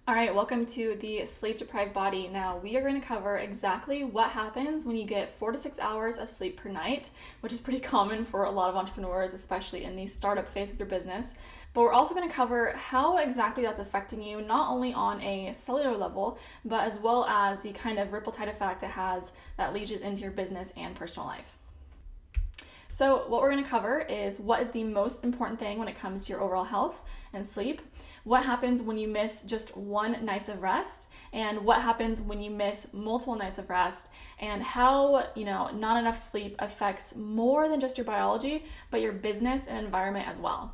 All right, welcome to the Sleep Deprived Body. Now, we are going to cover exactly what happens when you get 4 to 6 hours of sleep per night, which is pretty common for a lot of entrepreneurs, especially in the startup phase of your business. But we're also going to cover how exactly that's affecting you, not only on a cellular level, but as well as the kind of ripple tide effect it has that leaches into your business and personal life. So what we're going to cover is what is the most important thing when it comes to your overall health and sleep, what happens when you miss just one night of rest, and what happens when you miss multiple nights of rest, and how, not enough sleep affects more than just your biology, but your business and environment as well.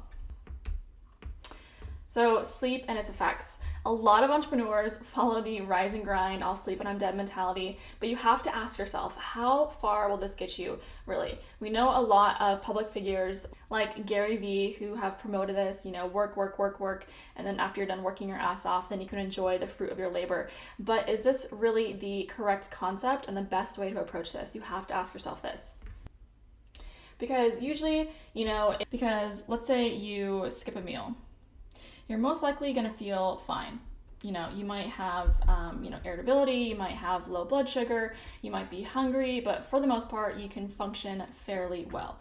So sleep and its effects. A lot of entrepreneurs follow the rise and grind, I'll sleep when I'm dead mentality, but you have to ask yourself, how far will this get you really? We know a lot of public figures like Gary Vee who have promoted this, work, and then after you're done working your ass off, then you can enjoy the fruit of your labor. But is this really the correct concept and the best way to approach this? You have to ask yourself this. Because usually, because let's say you skip a meal, you're most likely going to feel fine. You might have, irritability, you might have low blood sugar, you might be hungry, but for the most part, you can function fairly well.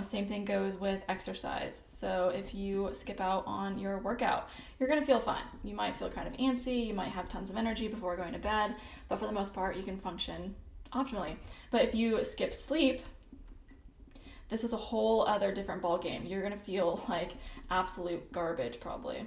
Same thing goes with exercise. So if you skip out on your workout, you're going to feel fine. You might feel kind of antsy, you might have tons of energy before going to bed, but for the most part, you can function optimally. But if you skip sleep, this is a whole other different ball game. You're gonna feel like absolute garbage probably.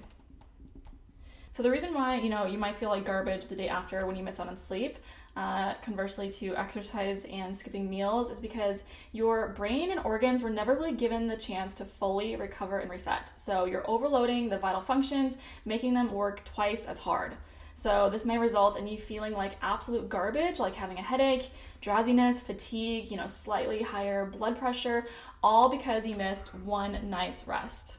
So the reason why, you might feel like garbage the day after when you miss out on sleep, conversely to exercise and skipping meals, is because your brain and organs were never really given the chance to fully recover and reset. So you're overloading the vital functions, making them work twice as hard. So this may result in you feeling like absolute garbage, like having a headache, drowsiness, fatigue, slightly higher blood pressure, all because you missed one night's rest.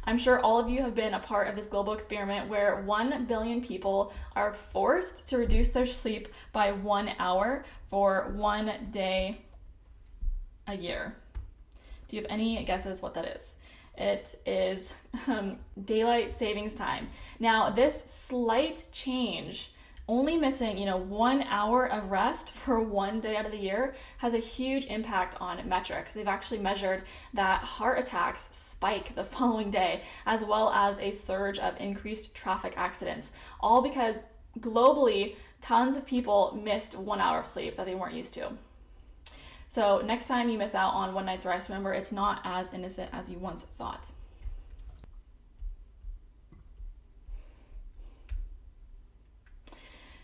I'm sure all of you have been a part of this global experiment where 1 billion people are forced to reduce their sleep by 1 hour for 1 day a year. Do you have any guesses what that is? It is daylight savings time. Now, this slight change, only missing 1 hour of rest for 1 day out of the year, has a huge impact on metrics. They've actually measured that heart attacks spike the following day, as well as a surge of increased traffic accidents, all because globally tons of people missed 1 hour of sleep that they weren't used to. So next time you miss out on one night's rest, remember it's not as innocent as you once thought.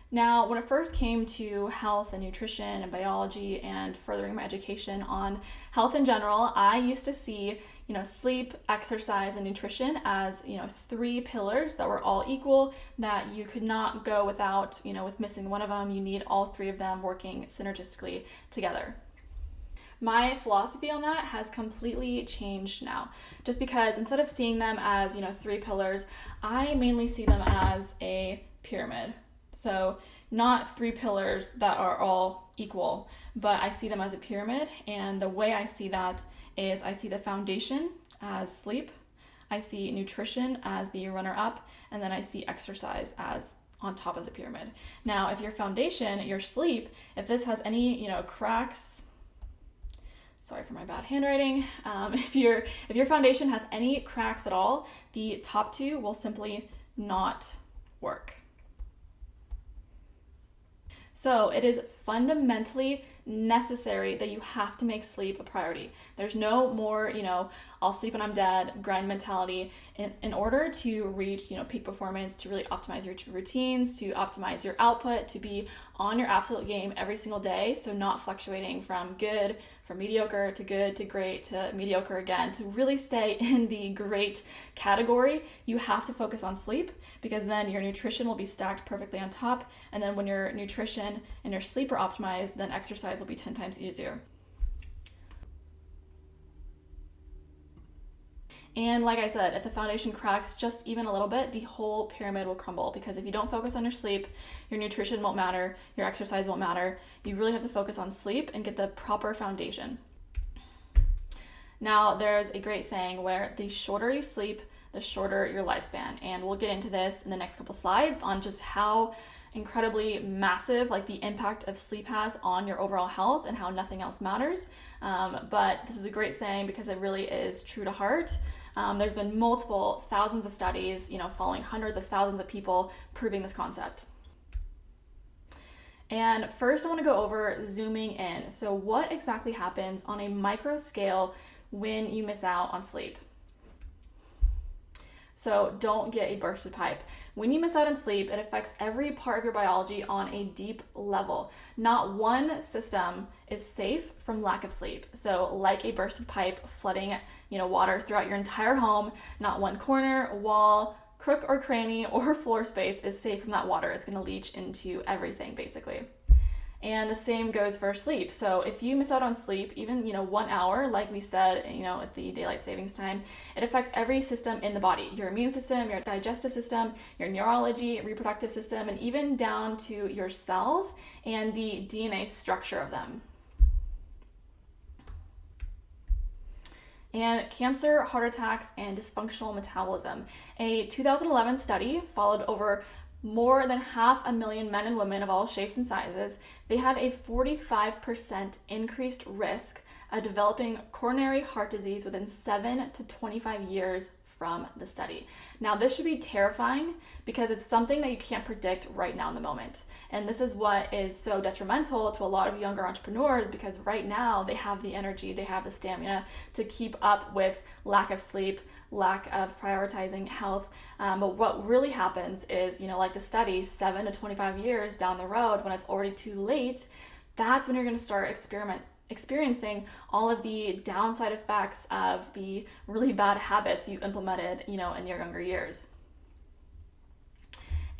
Now, when it first came to health and nutrition and biology and furthering my education on health in general, I used to see, sleep, exercise, and nutrition as, 3 pillars that were all equal, that you could not go without, with missing one of them. You need all 3 of them working synergistically together. My philosophy on that has completely changed now, just because instead of seeing them as, 3 pillars, I mainly see them as a pyramid. So not 3 pillars that are all equal, but I see them as a pyramid. And the way I see that is I see the foundation as sleep, I see nutrition as the runner-up, and then I see exercise as on top of the pyramid. Now, if your foundation, your sleep, if this has any, cracks, sorry for my bad handwriting. If your foundation has any cracks at all, the top 2 will simply not work. So it is fundamentally necessary that you have to make sleep a priority. There's no more, I'll sleep when I'm dead, grind mentality. In order to reach, peak performance, to really optimize your routines, to optimize your output, to be on your absolute game every single day, so not fluctuating from good, from mediocre to good to great to mediocre again, to really stay in the great category, you have to focus on sleep, because then your nutrition will be stacked perfectly on top. And then when your nutrition and your sleep are optimized, then exercise will be 10 times easier. And like I said, if the foundation cracks just even a little bit, the whole pyramid will crumble, because if you don't focus on your sleep, your nutrition won't matter, your exercise won't matter. You really have to focus on sleep and get the proper foundation. Now, there's a great saying where the shorter you sleep, the shorter your lifespan. And we'll get into this in the next couple slides on just how incredibly massive like the impact of sleep has on your overall health and how nothing else matters. But this is a great saying because it really is true to heart. There's been multiple thousands of studies, following hundreds of thousands of people proving this concept. And first I want to go over zooming in. So what exactly happens on a micro scale when you miss out on sleep? So don't get a bursted pipe. When you miss out on sleep, it affects every part of your biology on a deep level. Not one system is safe from lack of sleep. So like a bursted pipe flooding, water throughout your entire home, not one corner, wall, crook or cranny or floor space is safe from that water. It's going to leach into everything basically. And the same goes for sleep. So if you miss out on sleep, even 1 hour, like we said, at the daylight savings time, it affects every system in the body: your immune system, your digestive system, your neurology, reproductive system, and even down to your cells and the DNA structure of them. And cancer, heart attacks, and dysfunctional metabolism. A 2011 study followed over more than 500,000 men and women of all shapes and sizes. They had a 45% increased risk of developing coronary heart disease within 7 to 25 years from the study. Now, this should be terrifying because it's something that you can't predict right now in the moment. And this is what is so detrimental to a lot of younger entrepreneurs, because right now they have the energy, they have the stamina to keep up with lack of sleep, lack of prioritizing health. But what really happens is, like the study, 7 to 25 years down the road, when it's already too late, that's when you're going to start experiencing all of the downside effects of the really bad habits you implemented, in your younger years.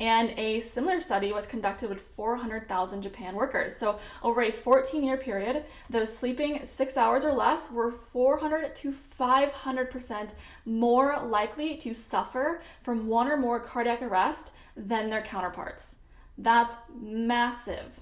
And a similar study was conducted with 400,000 Japan workers. So over a 14-year period, those sleeping 6 hours or less were 400 to 500% more likely to suffer from one or more cardiac arrest than their counterparts. That's massive.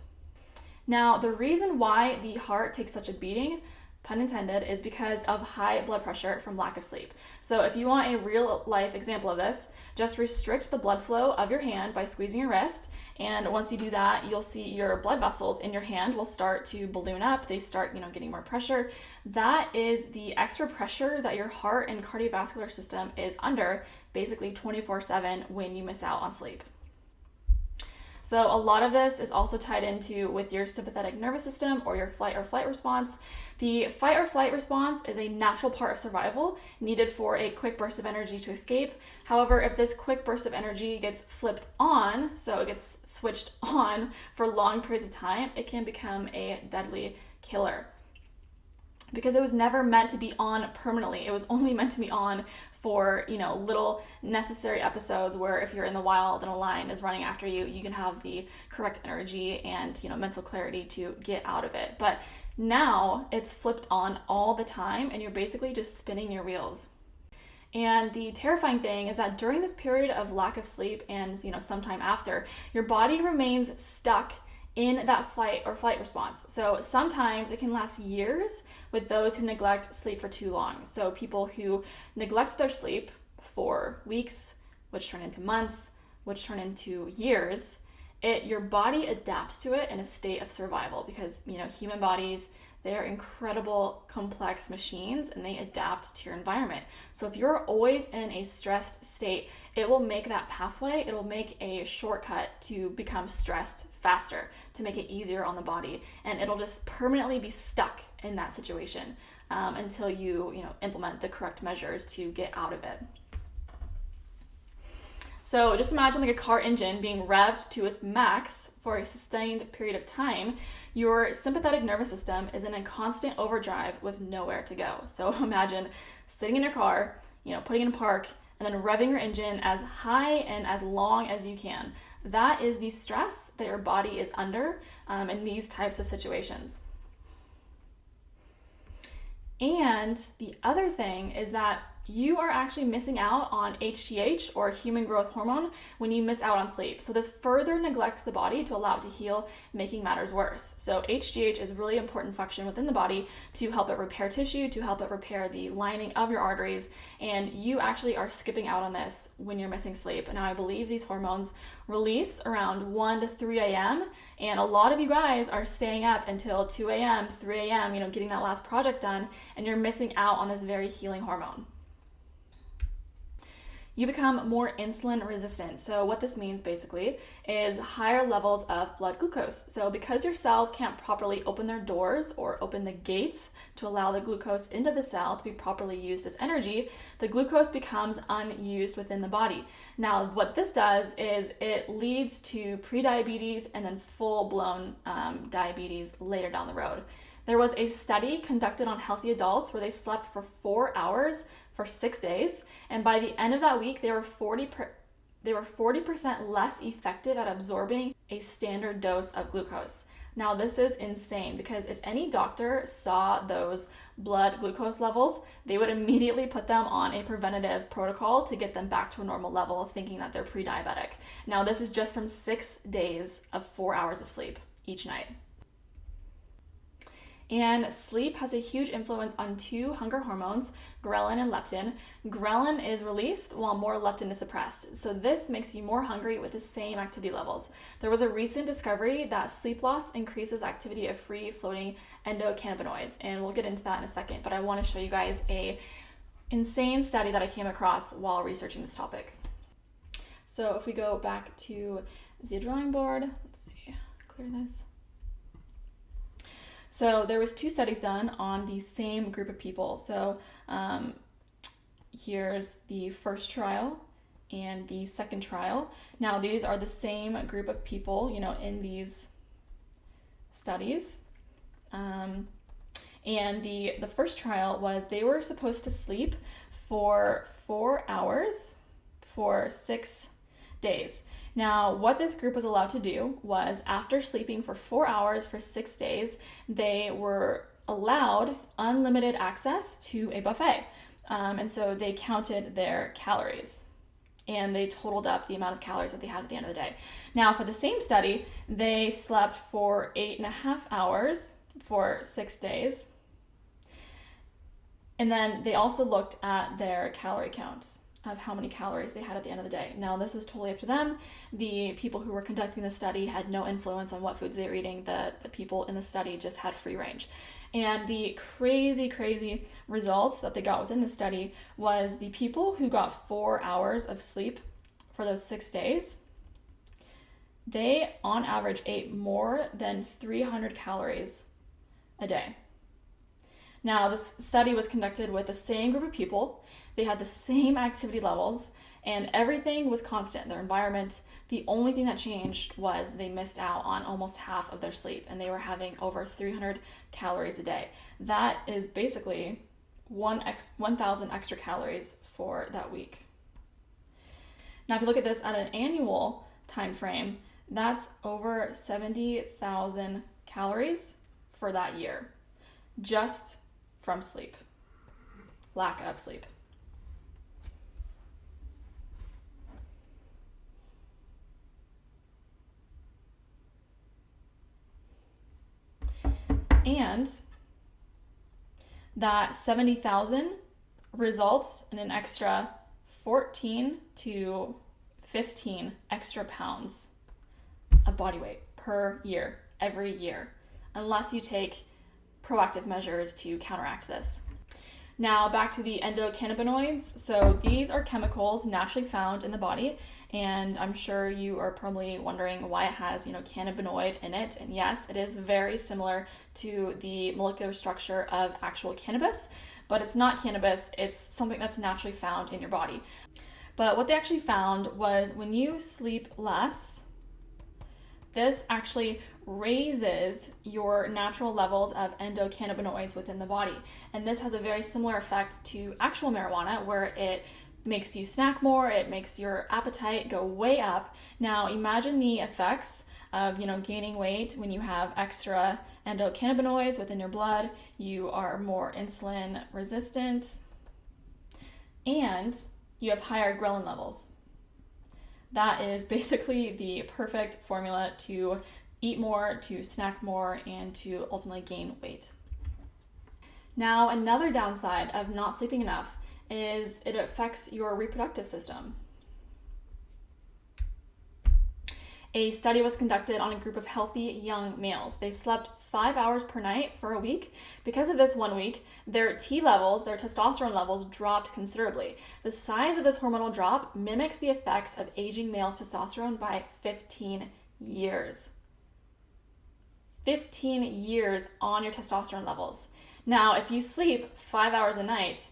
Now, the reason why the heart takes such a beating, pun intended, is because of high blood pressure from lack of sleep. So if you want a real life example of this, just restrict the blood flow of your hand by squeezing your wrist. And once you do that, you'll see your blood vessels in your hand will start to balloon up. They start, getting more pressure. That is the extra pressure that your heart and cardiovascular system is under basically 24/7 when you miss out on sleep. So a lot of this is also tied into with your sympathetic nervous system or your fight or flight response. The fight or flight response is a natural part of survival needed for a quick burst of energy to escape. However, if this quick burst of energy gets flipped on, so it gets switched on for long periods of time, it can become a deadly killer. Because it was never meant to be on permanently. It was only meant to be on for, little necessary episodes where if you're in the wild and a lion is running after you, you can have the correct energy and, mental clarity to get out of it. But now it's flipped on all the time and you're basically just spinning your wheels. And the terrifying thing is that during this period of lack of sleep and, sometime after, your body remains stuck in that fight or flight response. So sometimes it can last years with those who neglect sleep for too long. So people who neglect their sleep for weeks, which turn into months, which turn into years, your body adapts to it in a state of survival because, human bodies, they're incredible, complex machines and they adapt to your environment. So if you're always in a stressed state, it will make that pathway, it will make a shortcut to become stressed faster, to make it easier on the body. And it'll just permanently be stuck in that situation until you implement the correct measures to get out of it. So just imagine like a car engine being revved to its max for a sustained period of time. Your sympathetic nervous system is in a constant overdrive with nowhere to go. So imagine sitting in your car, putting it in park, and then revving your engine as high and as long as you can. That is the stress that your body is under in these types of situations. And the other thing is that you are actually missing out on HGH, or human growth hormone, when you miss out on sleep. So this further neglects the body to allow it to heal, making matters worse. So HGH is a really important function within the body to help it repair tissue, to help it repair the lining of your arteries, and you actually are skipping out on this when you're missing sleep. Now, I believe these hormones release around 1 to 3 a.m., and a lot of you guys are staying up until 2 a.m., 3 a.m., getting that last project done, and you're missing out on this very healing hormone. You become more insulin resistant. So what this means basically is higher levels of blood glucose. So because your cells can't properly open their doors or open the gates to allow the glucose into the cell to be properly used as energy, the glucose becomes unused within the body. Now, what this does is it leads to prediabetes and then full-blown diabetes later down the road. There was a study conducted on healthy adults where they slept for 4 hours for 6 days, and by the end of that week, they were 40% less effective at absorbing a standard dose of glucose. Now, this is insane, because if any doctor saw those blood glucose levels, they would immediately put them on a preventative protocol to get them back to a normal level, thinking that they're pre-diabetic. Now, this is just from 6 days of 4 hours of sleep each night. And sleep has a huge influence on two hunger hormones, ghrelin and leptin. Ghrelin is released while more leptin is suppressed. So this makes you more hungry with the same activity levels. There was a recent discovery that sleep loss increases activity of free floating endocannabinoids. And we'll get into that in a second, but I want to show you guys a insane study that I came across while researching this topic. So if we go back to the drawing board, let's see, clear this. So there was 2 studies done on the same group of people. So here's the first trial and the second trial. Now these are the same group of people, in these studies. And the first trial was they were supposed to sleep for 4 hours for 6 days. Now, what this group was allowed to do was, after sleeping for 4 hours for 6 days, they were allowed unlimited access to a buffet. And so they counted their calories, and they totaled up the amount of calories that they had at the end of the day. Now, for the same study, they slept for 8.5 hours for 6 days. And then they also looked at their calorie counts of how many calories they had at the end of the day. Now, this was totally up to them. The people who were conducting the study had no influence on what foods they were eating. The people in the study just had free range. And the crazy results that they got within the study was the people who got 4 hours of sleep for those 6 days, they on average ate more than 300 calories a day. Now, this study was conducted with the same group of people. They had the same activity levels, and everything was constant. Their environment, the only thing that changed was they missed out on almost half of their sleep, and they were having over 300 calories a day. That is basically 1,000 extra calories for that week. Now, if you look at this at an annual time frame, that's over 70,000 calories for that year, just from sleep, lack of sleep. And that 70,000 results in an extra 14 to 15 extra pounds of body weight per year, every year, unless you take proactive measures to counteract this. Now, back to the endocannabinoids. So these are chemicals naturally found in the body, and I'm sure you are probably wondering why it has, cannabinoid in it. And yes, it is very similar to the molecular structure of actual cannabis, but it's not cannabis. It's something that's naturally found in your body. But what they actually found was when you sleep less, this actually raises your natural levels of endocannabinoids within the body. And this has a very similar effect to actual marijuana, where it makes you snack more, it makes your appetite go way up. Now, imagine the effects of, gaining weight when you have extra endocannabinoids within your blood. You are more insulin resistant. and you have higher ghrelin levels. That is basically the perfect formula to eat more, to snack more, and to ultimately gain weight. Now, another downside of not sleeping enough is it affects your reproductive system. A study was conducted on a group of healthy young males. They slept 5 hours per night for a week. Because of this 1 week, their T levels, their testosterone levels, dropped considerably. The size of this hormonal drop mimics the effects of aging male's testosterone by 15 years. 15 years on your testosterone levels. Now, if you sleep 5 hours a night,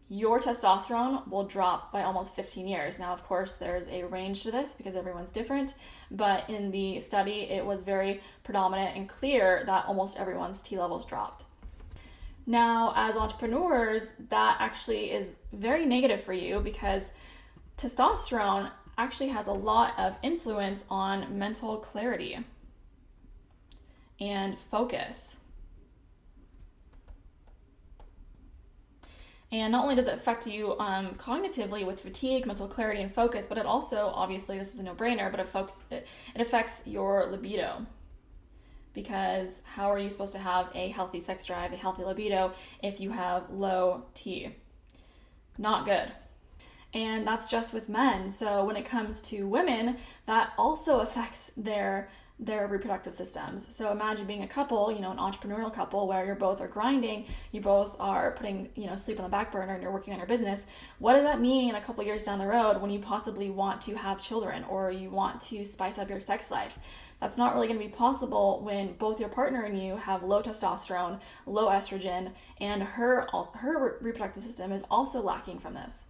your testosterone will drop by almost 15 years. Now, of course, there's a range to this because everyone's different, but in the study, it was very predominant and clear that almost everyone's T levels dropped. Now, as entrepreneurs, that actually is very negative for you because testosterone actually has a lot of influence on mental clarity and focus. And not only does it affect you cognitively with fatigue, mental clarity, and focus, but it also, obviously, this is a no-brainer, but it affects your libido. Because how are you supposed to have a healthy sex drive, a healthy libido, if you have low T? Not good. And that's just with men. So when it comes to women, that also affects their reproductive systems. So imagine being a couple, an entrepreneurial couple where you both are grinding, you both are putting, sleep on the back burner and you're working on your business. What does that mean a couple years down the road when you possibly want to have children or you want to spice up your sex life? That's not really going to be possible when both your partner and you have low testosterone, low estrogen, and her reproductive system is also lacking from this.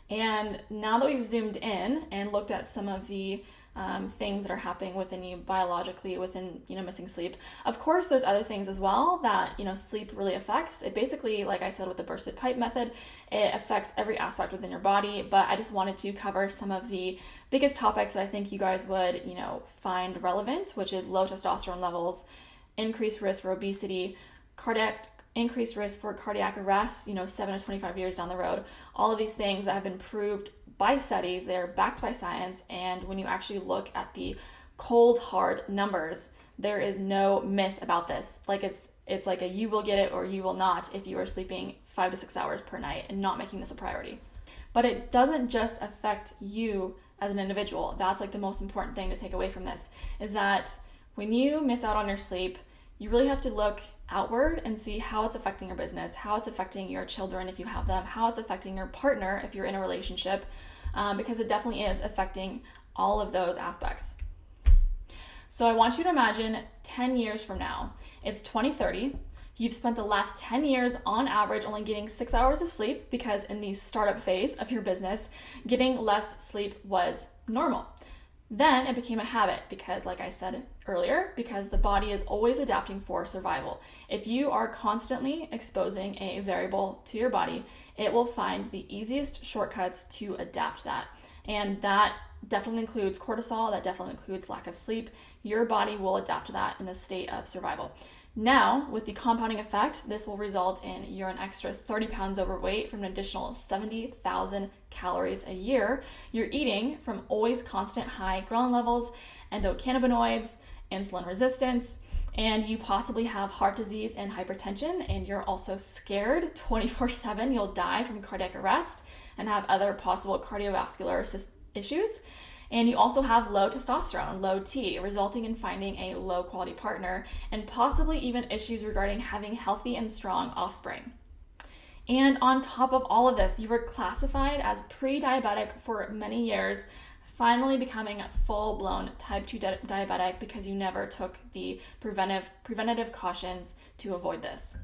And now that we've zoomed in and looked at some of the things that are happening within you biologically within, missing sleep, of course, there's other things as well that, sleep really affects. It basically, like I said, with the bursted pipe method, it affects every aspect within your body. But I just wanted to cover some of the biggest topics that I think you guys would, find relevant, which is low testosterone levels, increased risk for obesity, increased risk for cardiac arrest, 7 to 25 years down the road. All of these things that have been proved by studies, they're backed by science, and when you actually look at the cold, hard numbers, there is no myth about this. Like it's like a you will get it or you will not if you are sleeping 5 to 6 hours per night and not making this a priority. But it doesn't just affect you as an individual. That's like the most important thing to take away from this, is that when you miss out on your sleep, you really have to look outward and see how it's affecting your business, how it's affecting your children if you have them, how it's affecting your partner if you're in a relationship, because it definitely is affecting all of those aspects. So I want you to imagine 10 years from now. It's 2030. You've spent the last 10 years on average only getting 6 hours of sleep because in the startup phase of your business, getting less sleep was normal. Then it became a habit because, like I said earlier, because the body is always adapting for survival. If you are constantly exposing a variable to your body, it will find the easiest shortcuts to adapt that. And that definitely includes cortisol, that definitely includes lack of sleep. Your body will adapt to that in the state of survival. Now, with the compounding effect, this will result in you're an extra 30 pounds overweight from an additional 70,000 calories a year. You're eating from always constant high ghrelin levels, endocannabinoids, insulin resistance, and you possibly have heart disease and hypertension, and you're also scared 24/7 you'll die from cardiac arrest and have other possible cardiovascular issues. And you also have low testosterone, low T, resulting in finding a low quality partner and possibly even issues regarding having healthy and strong offspring. And on top of all of this, you were classified as pre-diabetic for many years, finally becoming full-blown type 2 diabetic because you never took the preventative cautions to avoid this.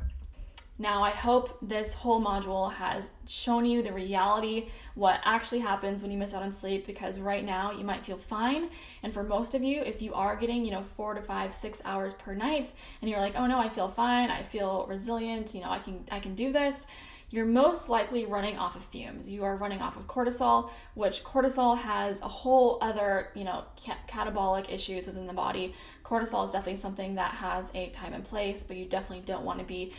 Now, I hope this whole module has shown you the reality, what actually happens when you miss out on sleep, because right now you might feel fine. And for most of you, if you are getting, 4 to 5, 6 hours per night, and you're like, oh no, I feel fine, I feel resilient, I can do this, you're most likely running off of fumes. You are running off of cortisol, which cortisol has a whole other, catabolic issues within the body. Cortisol is definitely something that has a time and place, but you definitely don't want to be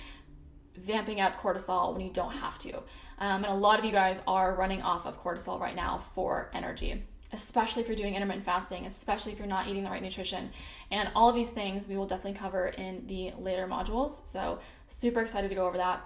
vamping up cortisol when you don't have to. And a lot of you guys are running off of cortisol right now for energy, especially if you're doing intermittent fasting, especially if you're not eating the right nutrition. And all of these things we will definitely cover in the later modules. So super excited to go over that.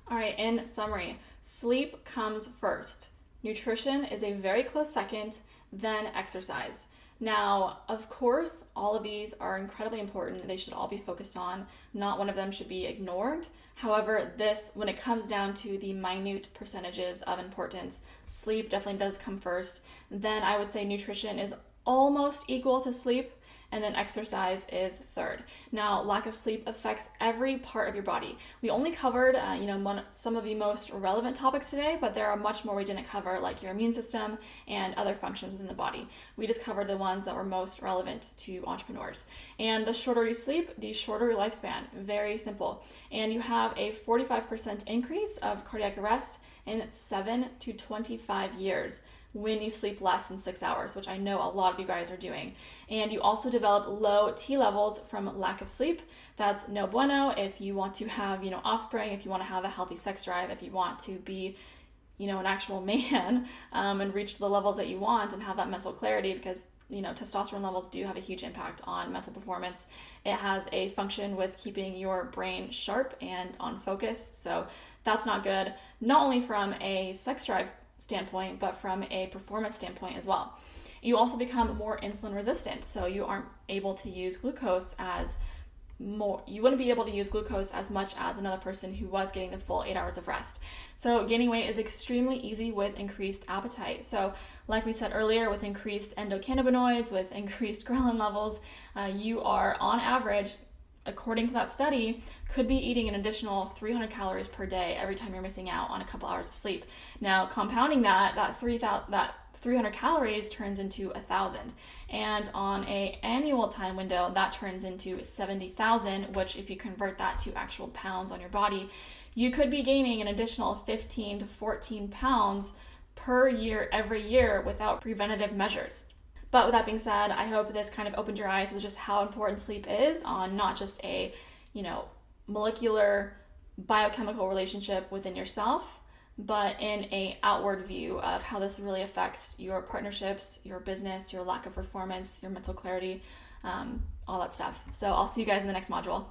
All right, in summary, sleep comes first. Nutrition is a very close second, then exercise. Now, of course, all of these are incredibly important. They should all be focused on. Not one of them should be ignored. However, when it comes down to the minute percentages of importance, sleep definitely does come first. Then I would say nutrition is almost equal to sleep, and then exercise is third. Now, lack of sleep affects every part of your body. We only covered, some of the most relevant topics today, but there are much more we didn't cover, like your immune system and other functions within the body. We just covered the ones that were most relevant to entrepreneurs. And the shorter you sleep, the shorter your lifespan. Very simple. And you have a 45% increase of cardiac arrest in 7 to 25 years when you sleep less than 6 hours, which I know a lot of you guys are doing. And you also develop low T levels from lack of sleep. That's no bueno if you want to have, offspring, if you want to have a healthy sex drive, if you want to be, an actual man and reach the levels that you want and have that mental clarity, because testosterone levels do have a huge impact on mental performance. It has a function with keeping your brain sharp and on focus. So that's not good, not only from a sex drive standpoint, but from a performance standpoint as well. You also become more insulin resistant, so you aren't able to use glucose you wouldn't be able to use glucose as much as another person who was getting the full 8 hours of rest. So gaining weight is extremely easy with increased appetite. So like we said earlier, with increased endocannabinoids, with increased ghrelin levels, you are on average, according to that study, could be eating an additional 300 calories per day every time you're missing out on a couple hours of sleep. Now, compounding that 300 calories turns into 1,000. And on an annual time window, that turns into 70,000, which if you convert that to actual pounds on your body, you could be gaining an additional 15 to 14 pounds per year every year without preventative measures. But with that being said, I hope this kind of opened your eyes with just how important sleep is on not just a, molecular biochemical relationship within yourself, but in a outward view of how this really affects your partnerships, your business, your lack of performance, your mental clarity, all that stuff. So I'll see you guys in the next module.